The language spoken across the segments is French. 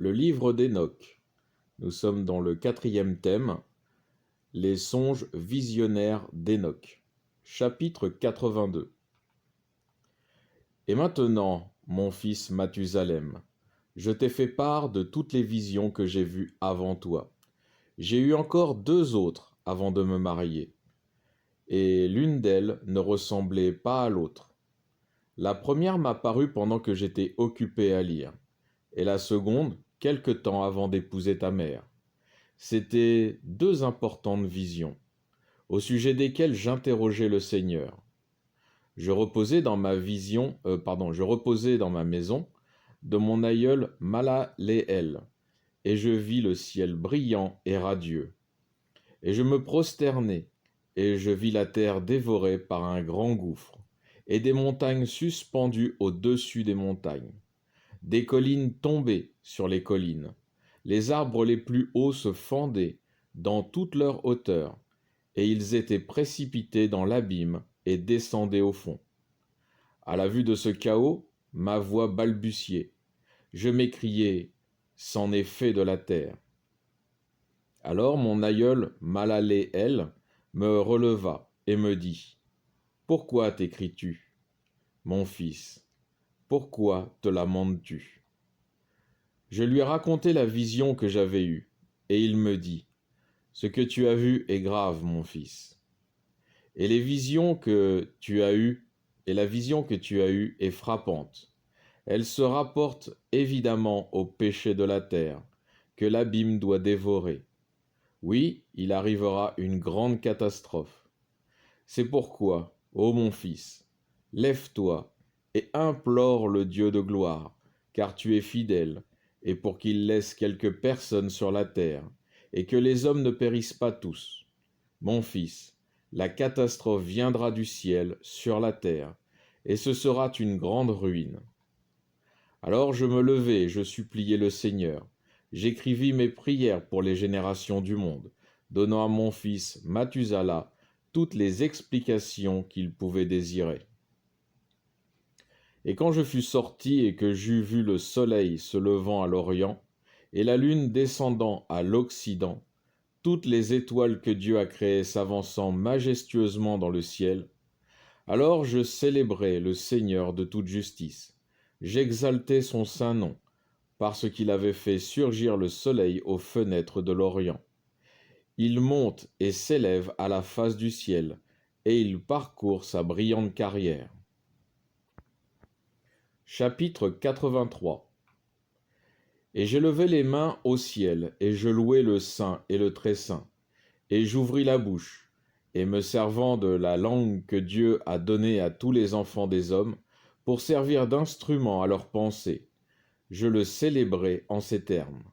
Le livre d'Hénoch. Nous sommes dans le 4e thème, les songes visionnaires d'Hénoch. Chapitre 82. Et maintenant, mon fils Mathusalem, je t'ai fait part de toutes les visions que j'ai vues avant toi. J'ai eu encore 2 autres avant de me marier, et l'une d'elles ne ressemblait pas à l'autre. La première m'a paru pendant que j'étais occupé à lire, et la seconde quelque temps avant d'épouser ta mère. C'étaient 2 importantes visions, au sujet desquelles j'interrogeais le Seigneur. Je reposais dans ma maison de mon aïeul Malaléel, et je vis le ciel brillant et radieux. Et je me prosternai, et je vis la terre dévorée par un grand gouffre, et des montagnes suspendues au-dessus des montagnes, des collines tombées sur les collines. Les arbres les plus hauts se fendaient dans toute leur hauteur, et ils étaient précipités dans l'abîme et descendaient au fond. À la vue de ce chaos, ma voix balbutiait. Je m'écriai, c'en est fait de la terre. Alors mon aïeul Malaléel me releva et me dit, pourquoi t'écris-tu, mon fils? Pourquoi te lamentes-tu? Je lui racontai la vision que j'avais eue, et il me dit, ce que tu as vu est grave, mon fils. Et la vision que tu as eue est frappante. Elle se rapporte évidemment au péché de la terre, que l'abîme doit dévorer. Oui, il arrivera une grande catastrophe. C'est pourquoi, ô mon fils, lève-toi et implore le Dieu de gloire, car tu es fidèle, et pour qu'il laisse quelques personnes sur la terre, et que les hommes ne périssent pas tous. Mon fils, la catastrophe viendra du ciel sur la terre, et ce sera une grande ruine. Alors je me levai et je suppliai le Seigneur. J'écrivis mes prières pour les générations du monde, donnant à mon fils Mathusala toutes les explications qu'il pouvait désirer. Et quand je fus sorti et que j'eus vu le soleil se levant à l'Orient, et la lune descendant à l'Occident, toutes les étoiles que Dieu a créées s'avançant majestueusement dans le ciel, alors je célébrai le Seigneur de toute justice. J'exaltai son saint nom, parce qu'il avait fait surgir le soleil aux fenêtres de l'Orient. Il monte et s'élève à la face du ciel, et il parcourt sa brillante carrière. Chapitre 83. Et j'élevai les mains au ciel, et je louai le Saint et le Très-Saint, et j'ouvris la bouche, et me servant de la langue que Dieu a donnée à tous les enfants des hommes, pour servir d'instrument à leurs pensées, je le célébrai en ces termes.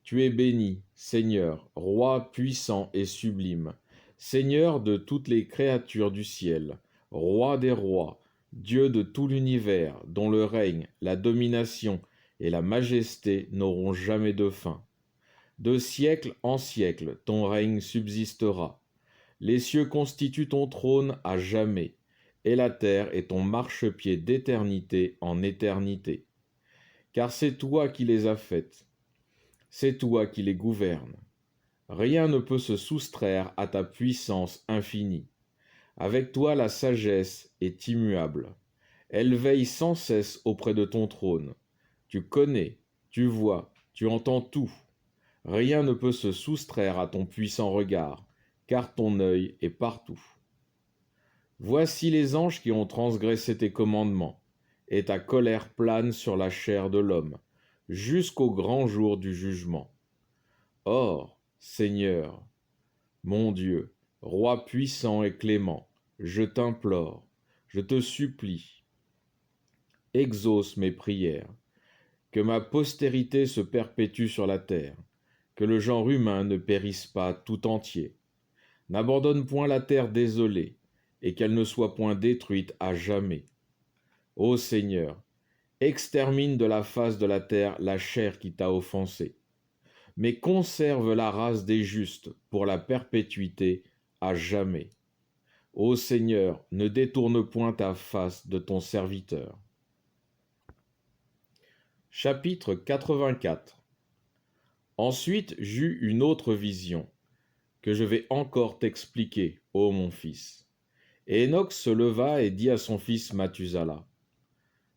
Tu es béni, Seigneur, Roi puissant et sublime, Seigneur de toutes les créatures du ciel, Roi des rois, Dieu de tout l'univers, dont le règne, la domination et la majesté n'auront jamais de fin. De siècle en siècle, ton règne subsistera. Les cieux constituent ton trône à jamais, et la terre est ton marchepied d'éternité en éternité. Car c'est toi qui les as faites, c'est toi qui les gouvernes. Rien ne peut se soustraire à ta puissance infinie. Avec toi la sagesse est immuable. Elle veille sans cesse auprès de ton trône. Tu connais, tu vois, tu entends tout. Rien ne peut se soustraire à ton puissant regard, car ton œil est partout. Voici les anges qui ont transgressé tes commandements, et ta colère plane sur la chair de l'homme, jusqu'au grand jour du jugement. Or, Seigneur, mon Dieu, Roi puissant et clément, je t'implore, je te supplie, exauce mes prières, que ma postérité se perpétue sur la terre, que le genre humain ne périsse pas tout entier. N'abandonne point la terre désolée, et qu'elle ne soit point détruite à jamais. Ô Seigneur, extermine de la face de la terre la chair qui t'a offensé, mais conserve la race des justes pour la perpétuité à jamais. Ô Seigneur, ne détourne point ta face de ton serviteur. Chapitre 84. Ensuite j'eus une autre vision, que je vais encore t'expliquer, ô mon fils. Et Enoch se leva et dit à son fils Mathusala,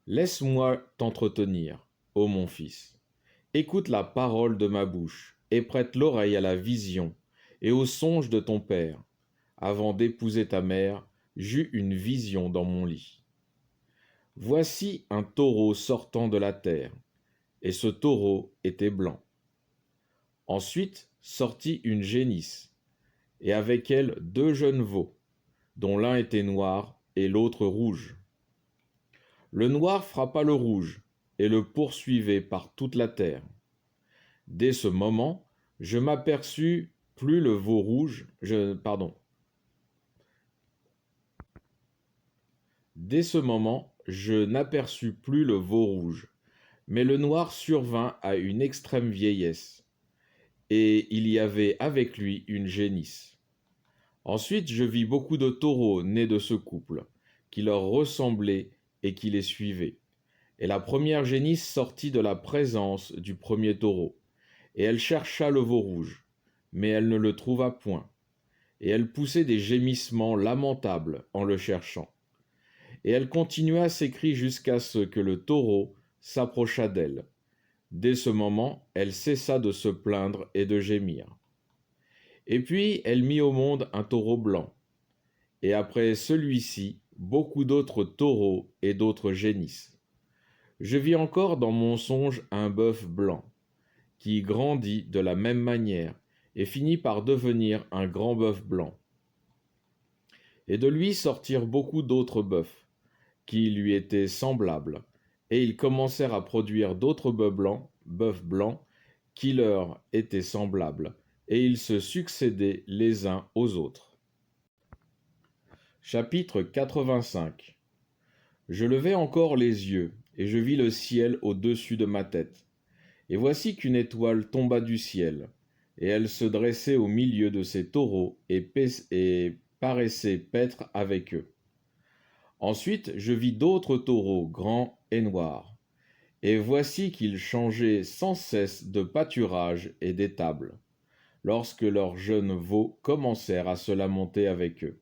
laisse-moi t'entretenir, ô mon fils. Écoute la parole de ma bouche, et prête l'oreille à la vision et au songe de ton père. Avant d'épouser ta mère, j'eus une vision dans mon lit. Voici un taureau sortant de la terre, et ce taureau était blanc. Ensuite sortit une génisse, et avec elle 2 jeunes veaux, dont l'un était noir et l'autre rouge. Le noir frappa le rouge, et le poursuivait par toute la terre. Dès ce moment, je m'aperçus plus le veau rouge, Dès ce moment, je n'aperçus plus le veau rouge, mais le noir survint à une extrême vieillesse, et il y avait avec lui une génisse. Ensuite je vis beaucoup de taureaux nés de ce couple, qui leur ressemblaient et qui les suivaient. Et la première génisse sortit de la présence du premier taureau, et elle chercha le veau rouge, mais elle ne le trouva point, et elle poussait des gémissements lamentables en le cherchant. Et elle continua ses cris jusqu'à ce que le taureau s'approchât d'elle. Dès ce moment, elle cessa de se plaindre et de gémir. Et puis elle mit au monde un taureau blanc, et après celui-ci, beaucoup d'autres taureaux et d'autres génisses. Je vis encore dans mon songe un bœuf blanc, qui grandit de la même manière, et finit par devenir un grand bœuf blanc. Et de lui sortirent beaucoup d'autres bœufs, qui lui étaient semblables, et ils commencèrent à produire d'autres bœufs blancs, qui leur étaient semblables, et ils se succédaient les uns aux autres. Chapitre 85. Je levai encore les yeux, et je vis le ciel au-dessus de ma tête. Et voici qu'une étoile tomba du ciel, et elle se dressait au milieu de ces taureaux, et paraissait paître avec eux. Ensuite je vis d'autres taureaux grands et noirs, et voici qu'ils changeaient sans cesse de pâturage et d'étable, lorsque leurs jeunes veaux commencèrent à se lamenter avec eux.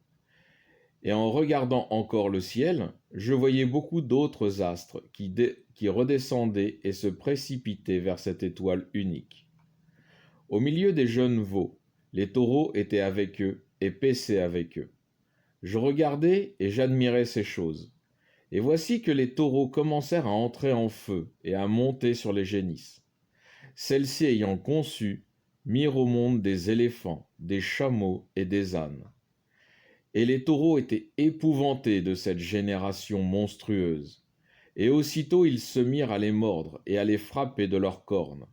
Et en regardant encore le ciel, je voyais beaucoup d'autres astres qui redescendaient et se précipitaient vers cette étoile unique. Au milieu des jeunes veaux, les taureaux étaient avec eux et paissaient avec eux. Je regardais et j'admirais ces choses. Et voici que les taureaux commencèrent à entrer en feu et à monter sur les génisses. Celles-ci ayant conçu, mirent au monde des éléphants, des chameaux et des ânes. Et les taureaux étaient épouvantés de cette génération monstrueuse. Et aussitôt ils se mirent à les mordre et à les frapper de leurs cornes.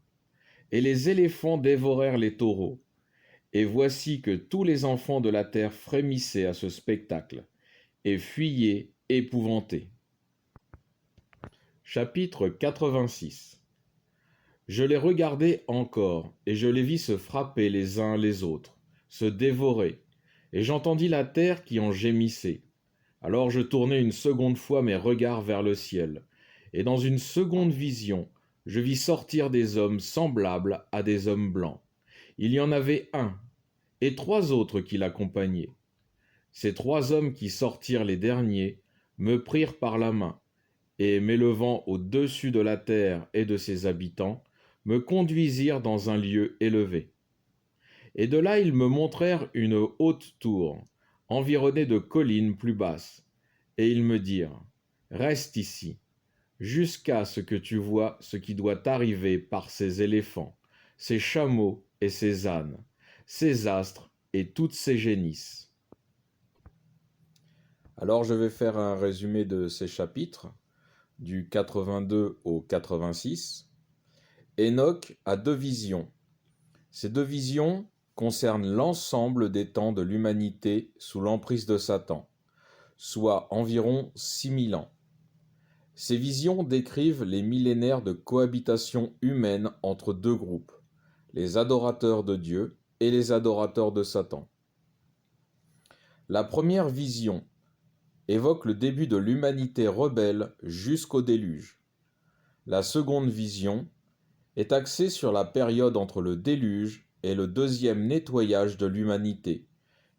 Et les éléphants dévorèrent les taureaux. Et voici que tous les enfants de la terre frémissaient à ce spectacle, et fuyaient épouvantés. Chapitre 86. Je les regardai encore, et je les vis se frapper les uns les autres, se dévorer, et j'entendis la terre qui en gémissait. Alors je tournai une seconde fois mes regards vers le ciel, et dans une seconde vision, je vis sortir des hommes semblables à des hommes blancs. Il y en avait un, et 3 autres qui l'accompagnaient. Ces 3 hommes qui sortirent les derniers me prirent par la main, et m'élevant au-dessus de la terre et de ses habitants, me conduisirent dans un lieu élevé. Et de là ils me montrèrent une haute tour, environnée de collines plus basses, et ils me dirent, reste ici, jusqu'à ce que tu vois ce qui doit arriver par ces éléphants, ces chameaux et ces ânes, ces astres et toutes ces génisses. Alors je vais faire un résumé de ces chapitres, du 82 au 86. Enoch a 2 visions. Ces 2 visions concernent l'ensemble des temps de l'humanité sous l'emprise de Satan, soit environ 6000 ans. Ces visions décrivent les millénaires de cohabitation humaine entre 2 groupes, les adorateurs de Dieu et les adorateurs de Satan. La première vision évoque le début de l'humanité rebelle jusqu'au déluge. La seconde vision est axée sur la période entre le déluge et le deuxième nettoyage de l'humanité,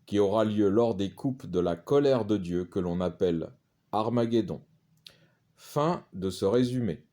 qui aura lieu lors des coupes de la colère de Dieu que l'on appelle Armageddon. Fin de ce résumé.